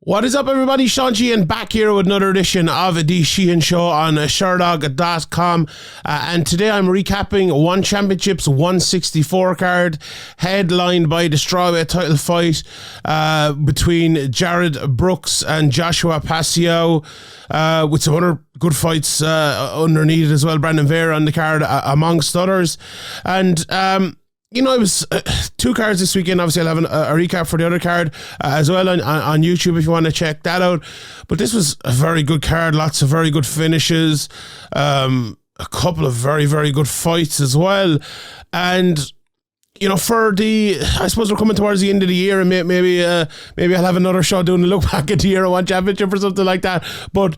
What is up, everybody? Sean Sheehan back here with another edition of the Sheehan Show on Sherdog.com. And today I'm recapping One Championship's 164 card, headlined by the strawweight title fight between Jared Brooks and Joshua Pacio, with some other good fights underneath it as well. Brandon Vera on the card, amongst others. And it was two cards this weekend. Obviously, I'll have a recap for the other card as well on YouTube if you want to check that out. But this was a very good card. Lots of very good finishes. A couple of very, very good fights as well. And, I suppose we're coming towards the end of the year, and maybe I'll have another show doing a look back at the year of One Championship or something like that. But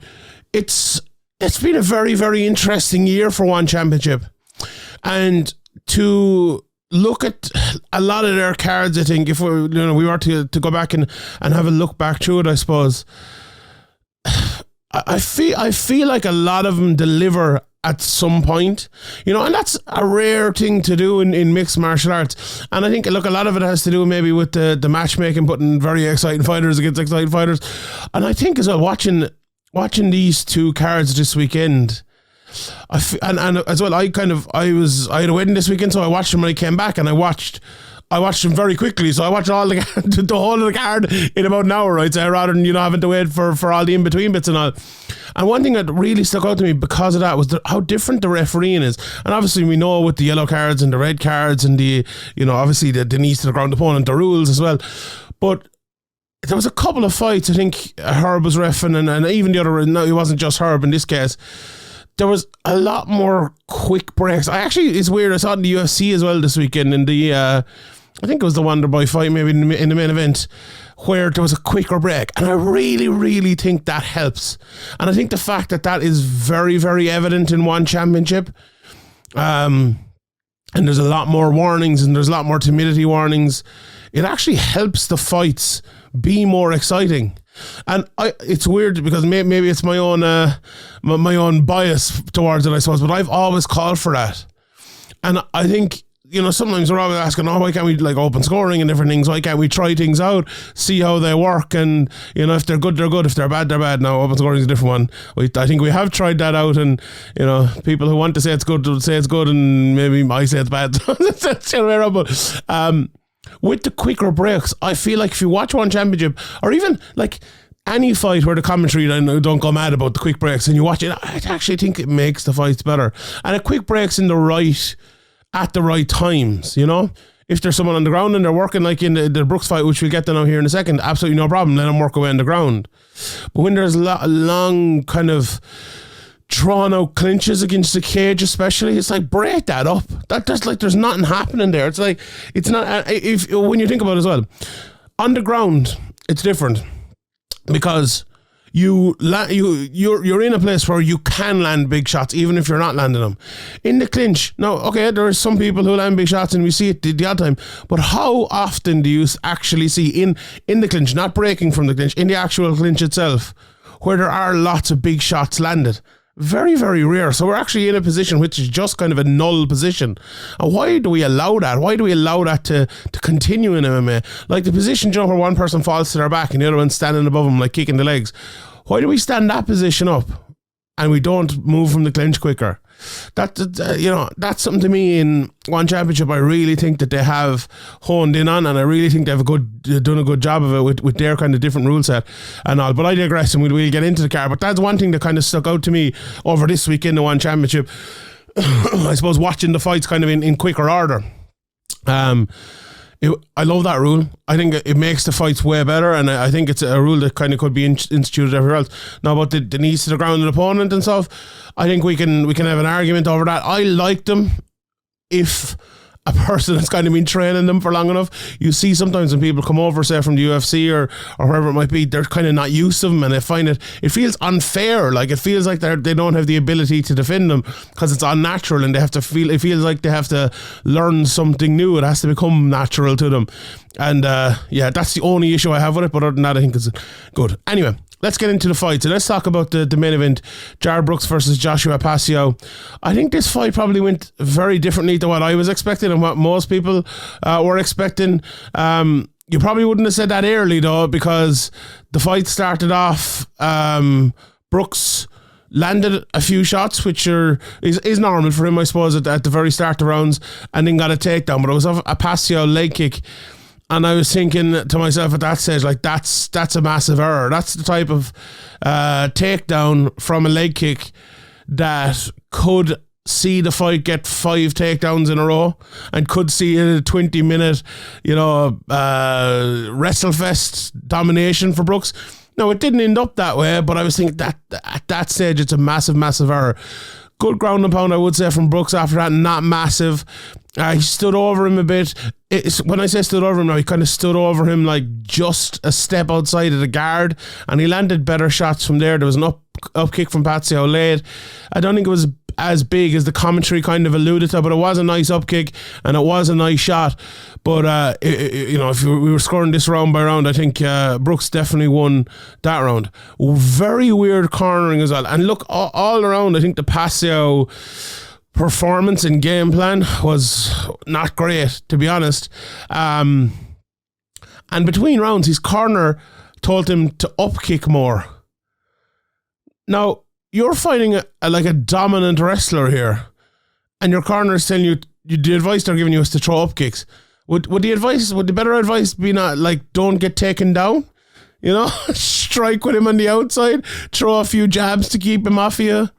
it's been a very, very interesting year for One Championship. And to look at a lot of their cards, I think, if we were to go back and have a look back through it, I suppose, I feel like a lot of them deliver at some point, and that's a rare thing to do in mixed martial arts. And I think, look, a lot of it has to do maybe with the matchmaking, putting very exciting fighters against exciting fighters. And I think as well, watching these two cards this weekend, and as well, I had a wedding this weekend, so I watched them when I came back, and I watched them very quickly. So I watched all the whole of the card in about an hour, right? So rather than having to wait for all the in between bits and all. And one thing that really stuck out to me because of that was how different the refereeing is. And obviously we know with the yellow cards and the red cards and the obviously the knees to the ground opponent, the rules as well. But there was a couple of fights. I think Herb was reffing, and even the other. No, it wasn't just Herb in this case. There was a lot more quick breaks. It's weird, I saw it in the UFC as well this weekend in the, I think it was the Wonderboy fight, maybe in the main event, where there was a quicker break. And I really, really think that helps. And I think the fact that is very, very evident in One Championship, and there's a lot more warnings and there's a lot more timidity warnings, it actually helps the fights be more exciting. And it's weird because maybe it's my own bias towards it, I suppose, but I've always called for that. And I think, sometimes we're always asking, why can't we open scoring and different things? Why can't we try things out, see how they work? And, if they're good, they're good. If they're bad, they're bad. Now, open scoring is a different one. I think we have tried that out, and, people who want to say it's good will say it's good, and maybe I say it's bad. That's the way around. But with the quicker breaks, I feel like if you watch One Championship, or even any fight where the commentary don't go mad about the quick breaks, and you watch it, I actually think it makes the fights better. And a quick breaks at the right times, If there's someone on the ground and they're working, like in the Brooks fight, which we'll get to now here in a second, absolutely no problem, let them work away on the ground. But when there's long kind of drawn out clinches against the cage, especially, it's break that up. There's nothing happening there. It's not, when you think about it as well, on the ground it's different because you're in a place where you can land big shots even if you're not landing them. In the clinch, now, okay, there are some people who land big shots and we see it the odd time, but how often do you actually see in the clinch, not breaking from the clinch, in the actual clinch itself, where there are lots of big shots landed? Very, very rare. So we're actually in a position which is just kind of a null position. And why do we allow that? Why do we allow that to continue in MMA? Like the position, where one person falls to their back and the other one's standing above them, kicking the legs. Why do we stand that position up and we don't move from the clinch quicker? That's something to me in One Championship I really think that they have honed in on, and I really think they've done a good job of it with their kind of different rule set and all. But I digress, and we'll get into the card. But that's one thing that kind of stuck out to me over this week in the One Championship. I suppose watching the fights kind of in quicker order. I love that rule. I think it makes the fights way better, and I think it's a rule that kind of could be instituted everywhere else. Now about the knees to the ground of the opponent and stuff, I think we can have an argument over that. I like them if a person that's kind of been training them for long enough. You see sometimes when people come over, say from the UFC or wherever it might be, they're kind of not used to them, and they find it feels unfair. It feels like they don't have the ability to defend them because it's unnatural, and it feels like they have to learn something new. It has to become natural to them. And that's the only issue I have with it, but other than that, I think it's good. Anyway, let's get into the fight. So let's talk about the main event, Jared Brooks versus Joshua Pacio. I think this fight probably went very differently to what I was expecting and what most people were expecting. You probably wouldn't have said that early, though, because the fight started off, Brooks landed a few shots, which is normal for him, I suppose, at the very start of rounds, and then got a takedown. But it was a Pacio leg kick, and I was thinking to myself at that stage, like, that's a massive error. That's the type of takedown from a leg kick that could see the fight get 5 takedowns in a row and could see a 20-minute, WrestleFest domination for Brooks. No, it didn't end up that way, but I was thinking that at that stage, it's a massive, massive error. Good ground and pound, I would say, from Brooks after that. Not massive. He stood over him a bit. When I say stood over him, now, he kind of stood over him like just a step outside of the guard, and he landed better shots from there. There was an up kick from Pacio late. I don't think it was as big as the commentary kind of alluded to, but it was a nice up kick and it was a nice shot. But if we were scoring this round by round, I think Brooks definitely won that round. Very weird cornering as well. And look, all around, I think the Pacio performance and game plan was not great, to be honest. And between rounds, his corner told him to up kick more. Now, you're fighting a dominant wrestler here, and your corner is telling you the advice they're giving you is to throw up kicks. Would the better advice be not like, don't get taken down? Strike with him on the outside, throw a few jabs to keep him off you.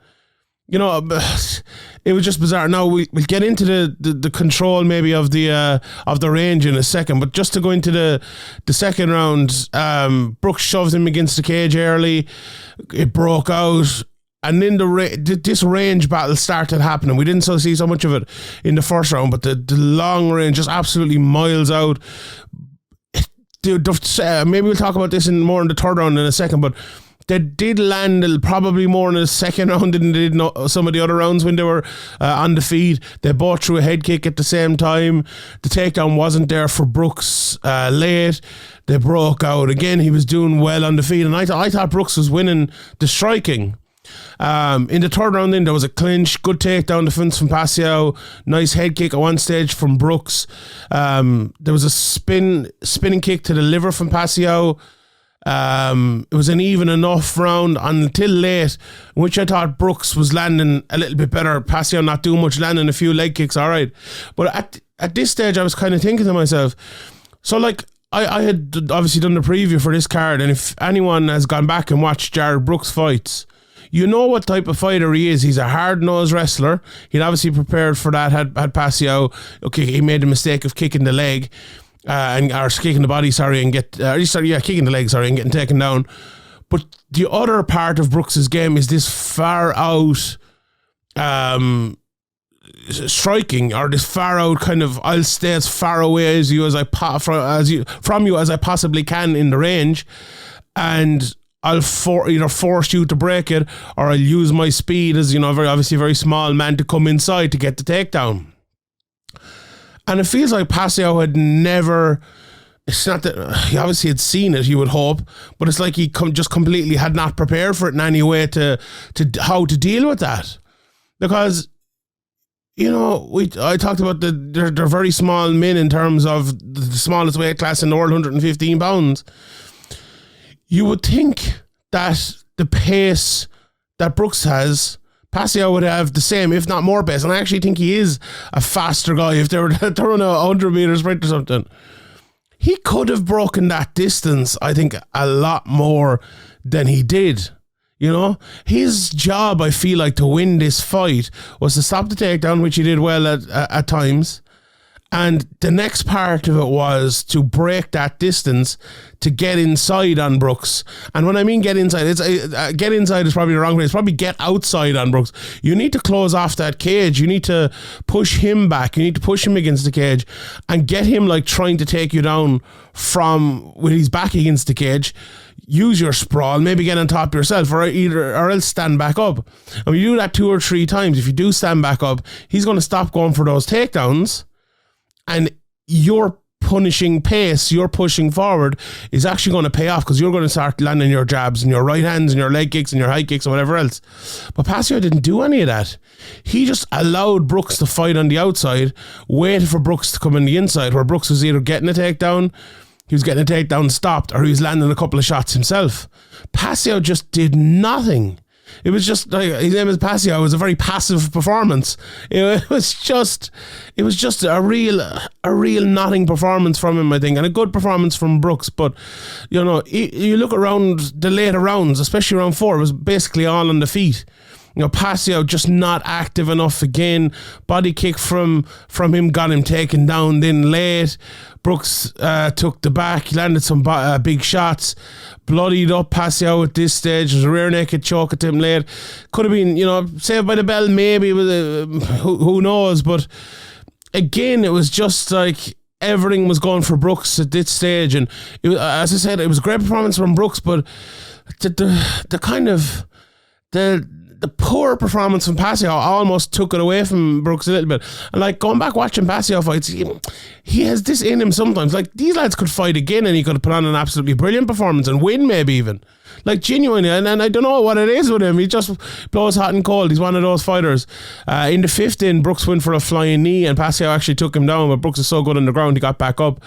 It was just bizarre. Now we'll get into the control maybe of the range in a second, but just to go into the second round, Brooks shoves him against the cage early. It broke out. And then this range battle started happening. We didn't see so much of it in the first round, but the long range just absolutely miles out. Maybe we'll talk about this more in the third round in a second, but they did land probably more in the second round than they did some of the other rounds when they were on the feet. They both threw a head kick at the same time. The takedown wasn't there for Brooks late. They broke out. Again, he was doing well on the feet, and I thought Brooks was winning the striking. In the third round, then there was a clinch, good takedown defense from Pacio, nice head kick at one stage from Brooks. There was a spinning kick to the liver from Pacio. It was an even enough round until late, in which I thought Brooks was landing a little bit better. Pacio not doing much, landing a few leg kicks, all right. But at this stage, I was kind of thinking to myself, so like, I had obviously done the preview for this card, and if anyone has gone back and watched Jared Brooks fights, you know what type of fighter he is. He's a hard-nosed wrestler. He'd obviously prepared for that, had Pacio. Okay, he made the mistake of kicking the leg, kicking the body, and kicking the leg, and getting taken down. But the other part of Brooks's game is this far out striking, or this far out kind of, I'll stay as far away from you as I possibly can in the range, and I'll either force you to break it, or I'll use my speed as, very small man to come inside to get the takedown. And it feels like Pacio had never, it's not that, he obviously had seen it, you would hope, but it's like he just completely had not prepared for it in any way to how to deal with that. Because, I talked about they're very small men in terms of the smallest weight class in the world, 115 pounds. You would think that the pace that Brooks has, Pacio would have the same, if not more pace. And I actually think he is a faster guy. If they were to run a 100-meter sprint or something, he could have broken that distance, I think, a lot more than he did. His job, I feel like, to win this fight was to stop the takedown, which he did well at times. And the next part of it was to break that distance to get inside on Brooks. And when I mean get inside, get inside is probably the wrong way. It's probably get outside on Brooks. You need to close off that cage. You need to push him back. You need to push him against the cage and get him like trying to take you down from with his back against the cage. Use your sprawl, maybe get on top yourself, or else stand back up. And when you do that 2 or 3 times, if you do stand back up, he's going to stop going for those takedowns. And your punishing pace, your pushing forward is actually going to pay off, because you're going to start landing your jabs and your right hands and your leg kicks and your high kicks and whatever else. But Pacio didn't do any of that. He just allowed Brooks to fight on the outside, waited for Brooks to come in the inside, where Brooks was either getting a takedown, he was getting a takedown stopped, or he was landing a couple of shots himself. Pacio just did nothing. It was just like, his name is Pacio. It was a very passive performance. It was just a real nothing performance from him, I think, and a good performance from Brooks. But you know, you look around the later rounds, especially round 4, it was basically all on the feet. You know, Pacio just not active enough again. Body kick from him got him taken down. Then late, Brooks took the back, landed some big shots, bloodied up Pacio at this stage. There's a rear naked choke at him late. Could have been, you know, saved by the bell, maybe. Who knows? But again, it was just like everything was going for Brooks at this stage. And as I said, it was a great performance from Brooks, but the kind of the poor performance from Pacio almost took it away from Brooks a little bit. And like, going back watching Pacio fights, he has this in him sometimes. Like, these lads could fight again and he could put on an absolutely brilliant performance and win, maybe even. Like, genuinely. And I don't know what it is with him. He just blows hot and cold. He's one of those fighters. In the 5th, Brooks went for a flying knee and Pacio actually took him down, but Brooks is so good on the ground, he got back up.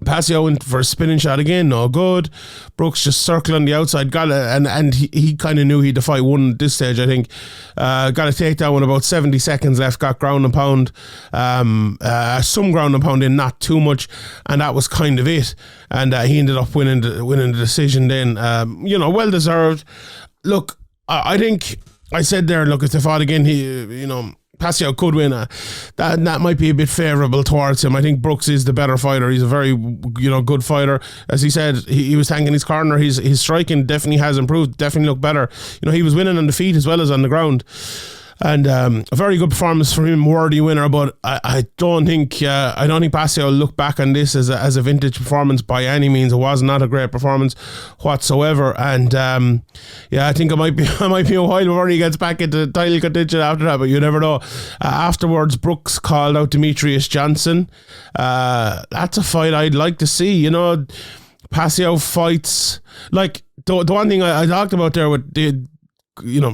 Pacio went for a spinning shot again, no good. Brooks just circling the outside, got it, and he kind of knew he'd the fight won at this stage, I think. Got a takedown with about 70 seconds left, got ground and pound, some ground and pound in, not too much, and that was kind of it. And he ended up winning the decision then. You know, well deserved. Look, I think I said there, look, if they fought again, Pacio could win. That might be a bit favourable towards him. I think Brooks is the better fighter. He's a very, good fighter. As he said, he was thanking his corner. His striking definitely has improved. Definitely looked better. He was winning on the feet as well as on the ground. And a very good performance from him, worthy winner. But I don't think Pacio will look back on this as a vintage performance by any means. It was not a great performance whatsoever. And I think it might be a while before he gets back into title contention after that. But you never know. Afterwards, Brooks called out Demetrius Johnson. That's a fight I'd like to see. Pacio fights, like the one thing I talked about there with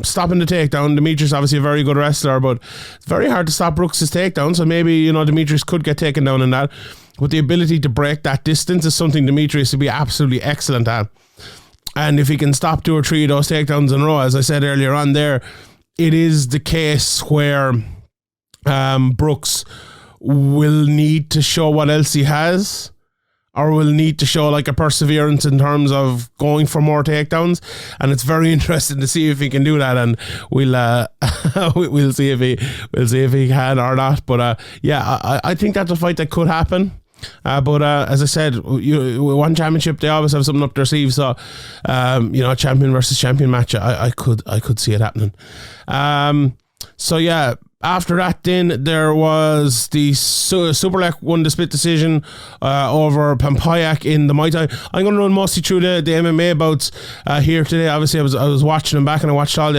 stopping the takedown. Demetrius obviously a very good wrestler, but it's very hard to stop Brooks' takedown, so maybe Demetrius could get taken down in that. But the ability to break that distance is something Demetrius would be absolutely excellent at. And if he can stop 2 or 3 of those takedowns in a row, as I said earlier on there, it is the case where Brooks will need to show what else he has, or will need to show like a perseverance in terms of going for more takedowns, and it's very interesting to see if he can do that. And we'll see if he can or not. But I think that's a fight that could happen. But as I said, one championship, they always have something up their sleeve. So champion versus champion match, I could see it happening. After that, then there was the Superlek won the split decision over Panpayak in the Muay Thai. I'm going to run mostly through the MMA bouts here today. Obviously, I was watching them back, and I saw all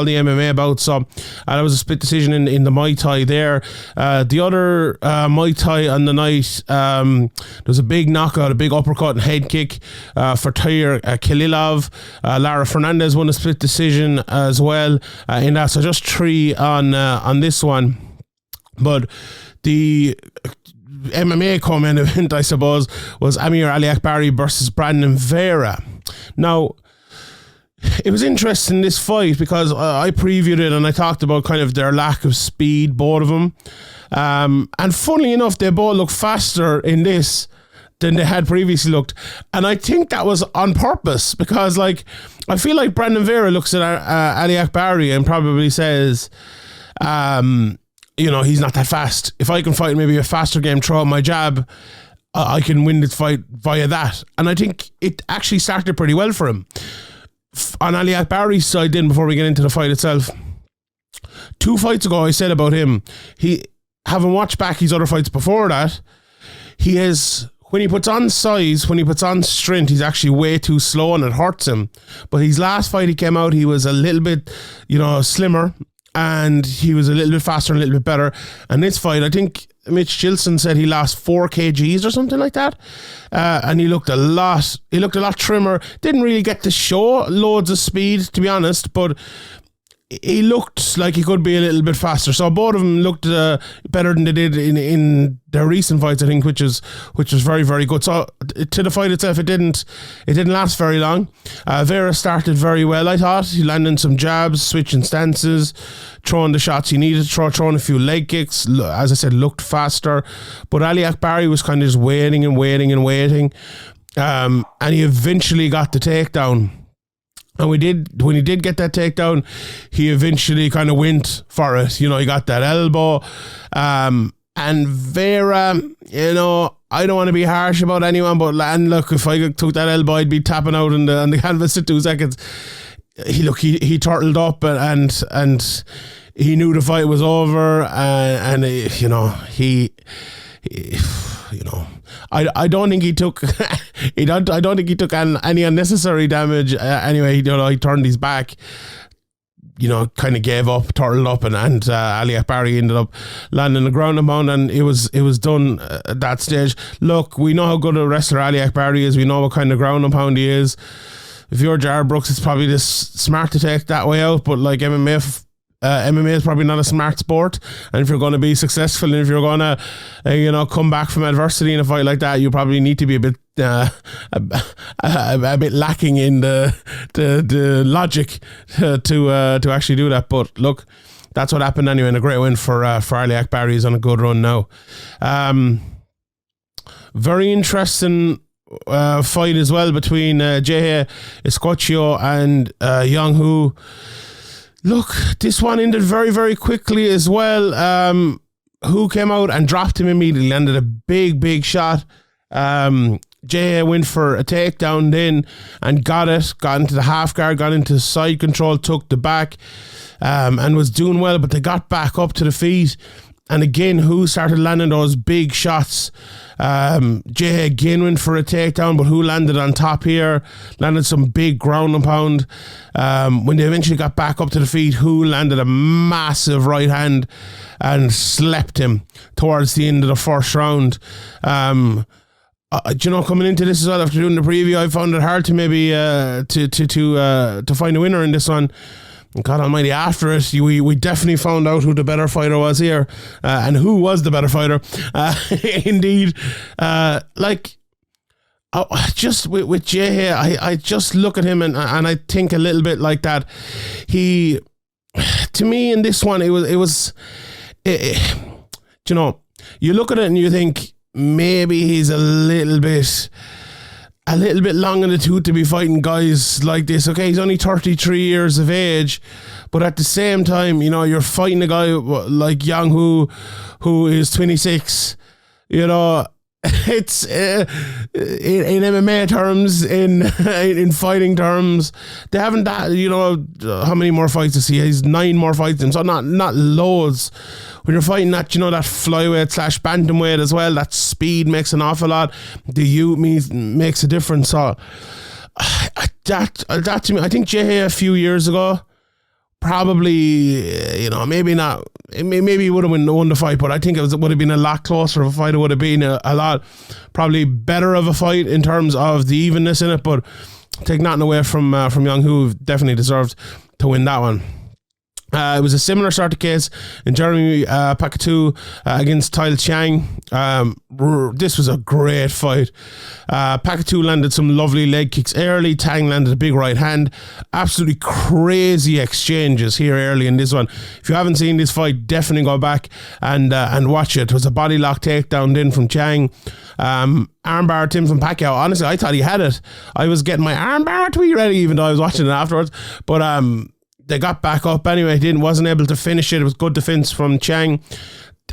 the MMA bouts. So there was a split decision in the Muay Thai there. The other Muay Thai on the night, there was a big knockout, a big uppercut and head kick for Tyre Kililov. Lara Fernandez won a split decision as well in that. So just 3 on this one. But the MMA co-main event, I suppose, was Amir Aliakbari versus Brandon Vera. Now, it was interesting, this fight, because I previewed it and I talked about kind of their lack of speed, both of them. And funnily enough, they both look faster in this than they had previously looked. And I think that was on purpose, because I feel like Brandon Vera looks at Aliakbari and probably says, he's not that fast. If I can fight maybe a faster game, throw out my jab, I can win this fight via that. And I think it actually started pretty well for him. On Aliakbari's side then, before we get into the fight itself, 2 fights ago I said about him, having watched back his other fights before that, he has, when he puts on size, when he puts on strength, he's actually way too slow and it hurts him. But his last fight he came out, he was a little bit, slimmer, and he was a little bit faster and a little bit better. And this fight, I think Mitch Gilson said he lost 4 kgs or something like that. And he looked a lot trimmer. Didn't really get to show loads of speed, to be honest, but he looked like he could be a little bit faster. So both of them looked better than they did in their recent fights, I think, which was very, very good. So to the fight itself, it didn't last very long. Vera started very well, I thought. He landed some jabs, switching stances, throwing the shots he needed to throw, throwing a few leg kicks. As I said, looked faster. But Aliakbari was kind of just waiting. And he eventually got the takedown. And when he did get that takedown, he eventually kind of went for it. You know, he got that elbow. And Vera, you know, I don't want to be harsh about anyone, but look, if I took that elbow, I'd be tapping out on the canvas in 2 seconds. He turtled up and he knew the fight was over, and you know, I don't think he took I don't think he took any unnecessary damage. Anyway, you know, he turned his back, you know, kind of gave up, turtled up, and Aliakbari ended up landing the ground and pound, and it was done at that stage. Look, we know how good a wrestler Aliakbari is. We know what kind of ground and pound he is. If you're Jar Brooks, it's probably just smart to take that way out, but like MMA is probably not a smart sport, and if you're going to be successful and if you're going to come back from adversity in a fight like that, you probably need to be a bit lacking in the logic to actually do that. But look, that's what happened anyway, and a great win for Aliakbari. He's on a good run now. Very interesting fight as well between Geje, Eustaquio and Yong, who, look, this one ended very, very quickly as well. Who came out and dropped him immediately, landed a big shot. Geje went for a takedown then and got into the half guard, got into side control, took the back, and was doing well, but they got back up to the feet. And again, who started landing those big shots. Geje again went for a takedown, but who landed on top here, landed some big ground and pound. When they eventually got back up to the feet, who landed a massive right hand and slept him towards the end of the first round. Coming into this as well, after doing the preview, I found it hard to maybe to find a winner in this one. God almighty, after it, we definitely found out who the better fighter was here, and who was the better fighter. Indeed. Just with Geje, I just look at him and I think a little bit like that. He, to me in this one, it was you look at it and you think maybe he's a little bit long in the tooth to be fighting guys like this. Okay, he's only 33 years of age, but at the same time, you know, you're fighting a guy like Yong who is 26. You know, it's in MMA terms, in fighting terms, they haven't that. You know, how many more fights does he? He's 9 more fights in, so not loads. When you're fighting that, you know, that flyweight / bantamweight as well, that speed makes an awful lot. The youth makes a difference. So that to me, I think Geje a few years ago, probably, maybe not. Maybe he would have won the fight, but I think it would have been a lot closer of a fight. It would have been a lot probably better of a fight in terms of the evenness in it. But take nothing away from Yong, who definitely deserved to win that one. It was a similar sort of case in Jeremy Pacatiw against Tial Chang. This was a great fight. Pacatiw landed some lovely leg kicks early. Thang landed a big right hand. Absolutely crazy exchanges here early in this one. If you haven't seen this fight, definitely go back and watch it. It was a body lock takedown then from Chang. Armbar Tim from Pacquiao. Honestly, I thought he had it. I was getting my armbar tweet ready even though I was watching it afterwards. But they got back up anyway. Wasn't able to finish it. It was good defense from Chang.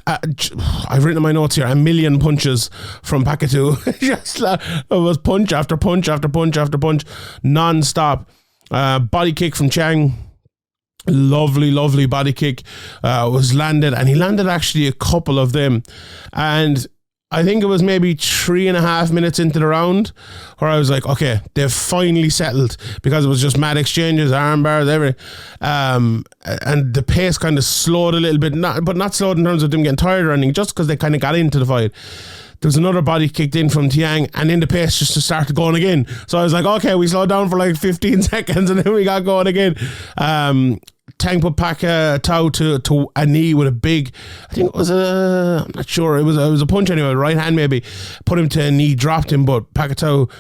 I've written in my notes here, 1 million punches from Pacatiw. It was punch after punch after punch after punch, non-stop. Body kick from Chang. Lovely body kick was landed, and he landed actually a couple of them. And I think it was maybe 3.5 minutes into the round where I was like, okay, they've finally settled, because it was just mad exchanges, arm bars, everything. And the pace kind of slowed a little bit, but not slowed in terms of them getting tired or anything, just because they kind of got into the fight. There was another body kicked in from Tiang, and then the pace just started going again. So I was like, okay, we slowed down for like 15 seconds and then we got going again. Thang put Pacatiw to a knee with a big, I think it was I'm not sure, it was a punch anyway, right hand maybe, put him to a knee, dropped him, but Pacatiw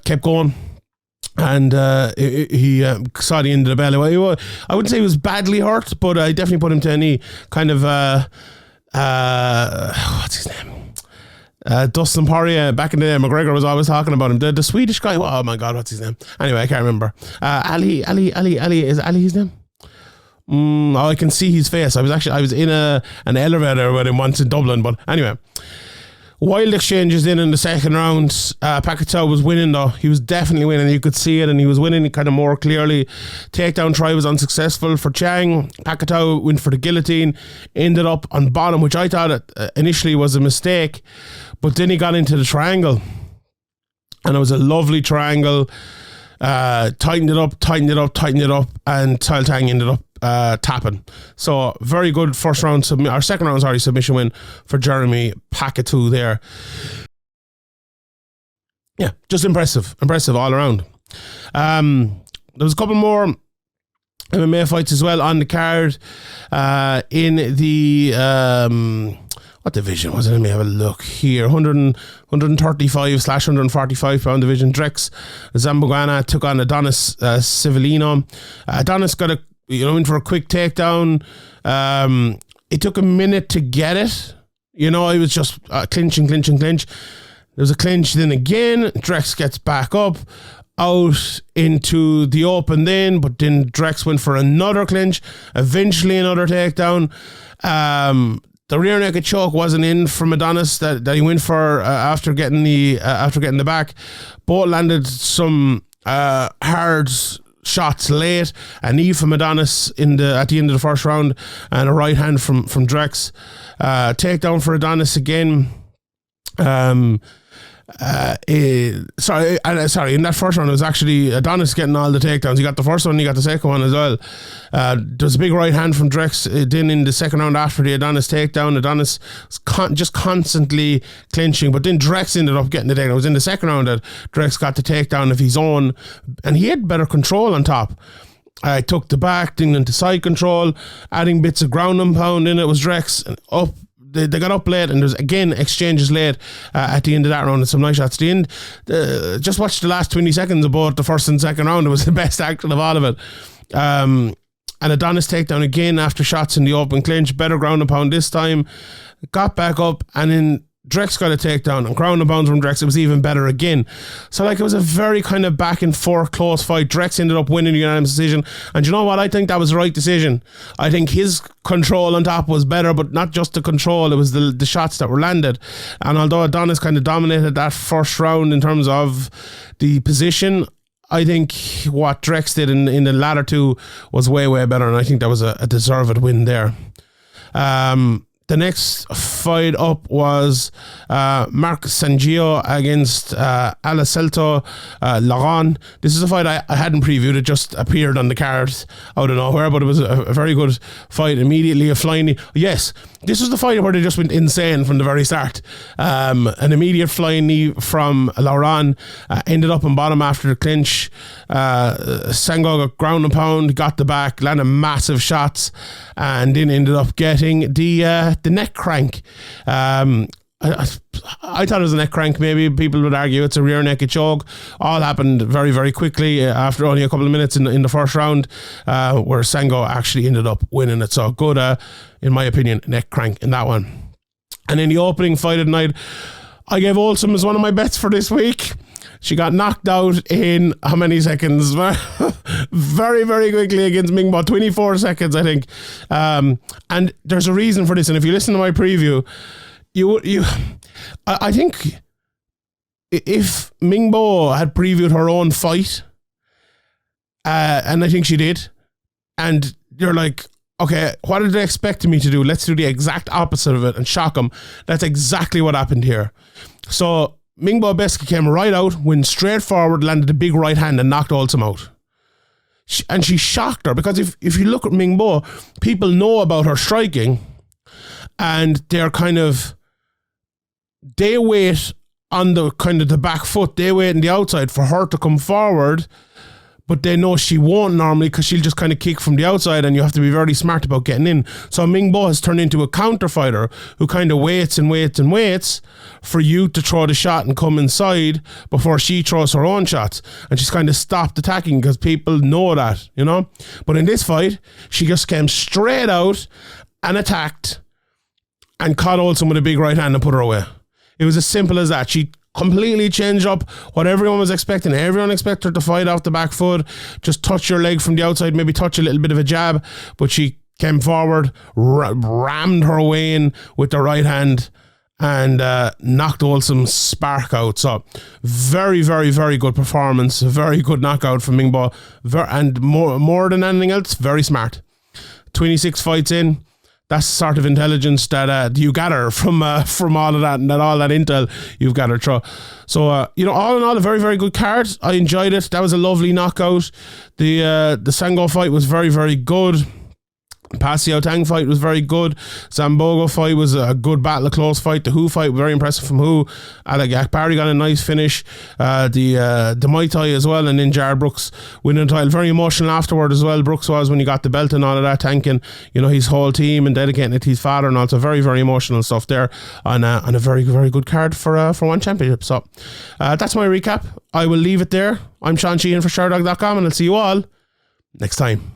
kept going. And he saw the end of the bell. I wouldn't say he was badly hurt, but I definitely put him to a knee. Kind of, what's his name? Dustin Poirier, back in the day, McGregor was always talking about him. The Swedish guy, oh my God, what's his name? Anyway, I can't remember. Ali, is Ali his name? I can see his face. I was in an elevator with him once in Dublin, but anyway. Wild exchanges in the second round. Pacatiw was winning though. He was definitely winning. You could see it, and he was winning kind of more clearly. Takedown try was unsuccessful for Chang. Pacatiw went for the guillotine, ended up on bottom, which I thought initially was a mistake, but then he got into the triangle, and it was a lovely triangle. Tightened it up, and Thang ended up tapping. So very good first round second round submission win for Jeremy Pacatiw there. Yeah, just impressive all around. There was a couple more MMA fights as well on the card. In the what division was it? Let me have a look here. 135/145 pound division. Drex Zamboanga took on Adonis Sevilleno. Adonis got in for a quick takedown. It took a minute to get it. It was just clinch. There was a clinch, then again. Drex gets back up, out into the open then, but then Drex went for another clinch, eventually another takedown. The rear naked choke wasn't in from Adonis that he went for after getting the back. Both landed some hard shots late. A knee from Adonis at the end of the first round, and a right hand from Drex. Takedown for Adonis again. Sorry, in that first round it was actually Adonis getting all the takedowns. He got the first one, he got the second one as well. There's a big right hand from Drex. Then in the second round after the Adonis takedown, Adonis was just constantly clinching, but then Drex ended up getting the takedown. It was in the second round that Drex got the takedown of his own, and he had better control on top. I took the back, then into side control, adding bits of ground and pound in. It was Drex, and up. They got up late, and there's again exchanges late at the end of that round, and some nice shots at the end. Just watch the last 20 seconds of both the first and second round. It was the best action of all of it. And Adonis takedown again after shots in the open clinch. Better ground and pound this time. Got back up, and then Drex got a takedown, and ground and pound from Drex, it was even better again. So it was a very kind of back and forth close fight. Drex ended up winning the unanimous decision, and you know what? I think that was the right decision. I think his control on top was better, but not just the control, it was the shots that were landed. And although Adonis kind of dominated that first round in terms of the position, I think what Drex did in the latter two was way better, and I think that was a deserved win there. The next fight up was Mark Sangiao against Anacleto, Lauron. This is a fight I hadn't previewed. It just appeared on the card out of nowhere, but it was a very good fight. Immediately a flying knee. Yes, this was the fight where they just went insane from the very start. An immediate flying knee from Lauron, ended up on bottom after the clinch. Sangiao got ground and pound, got the back, landed massive shots, and then ended up getting the neck crank. I thought it was a neck crank. Maybe people would argue it's a rear naked choke. All happened very quickly after only a couple of minutes in the first round, where Sangiao actually ended up winning it. So good, in my opinion, neck crank in that one. And in the opening fight of the night, I gave Olsim as one of my bets for this week. She got knocked out in how many seconds? very quickly against Meng, 24 seconds, I think. And there's a reason for this. And if you listen to my preview, I think if Meng had previewed her own fight, and I think she did, and you're like, okay, what did they expect me to do? Let's do the exact opposite of it and shock them. That's exactly what happened here. So Meng basically came right out, went straight forward, landed a big right hand and knocked Olsim out. And she shocked her, because if you look at Meng, people know about her striking, and they wait on the kind of the back foot, they wait on the outside for her to come forward, but they know she won't normally because she'll just kind of kick from the outside, and you have to be very smart about getting in. So Ming Bo has turned into a counter fighter who kind of waits and waits and waits for you to throw the shot and come inside before she throws her own shots. And she's kind of stopped attacking because people know that, you know. But in this fight, she just came straight out and attacked and caught Olsim with a big right hand and put her away. It was as simple as that. She completely changed up what everyone was expecting. Everyone expected her to fight off the back foot, just touch your leg from the outside, maybe touch a little bit of a jab, but she came forward, rammed her way in with the right hand and knocked Olsim's spark out. So very, very, very good performance. A very good knockout from Ming Bo. And more than anything else, very smart. 26 fights in. That's the sort of intelligence that you gather from all of that, and all that intel you've gathered through. So, all in all, a very, very good card. I enjoyed it. That was a lovely knockout. The Sangiao fight was very, very good. Pacio Thang fight was very good. Zamboanga fight was a good battle, a close fight. The Hu fight, very impressive from Hu. Aliakbari got a nice finish. The Muay Thai as well, and then Jar Brooks winning the title. Very emotional afterward as well. Brooks was when he got the belt and all of that, thanking his whole team and dedicating it to his father, and also very, very emotional stuff there on a very, very good card for one championship. So that's my recap. I will leave it there. I'm Sheehan for Sherdog.com, and I'll see you all next time.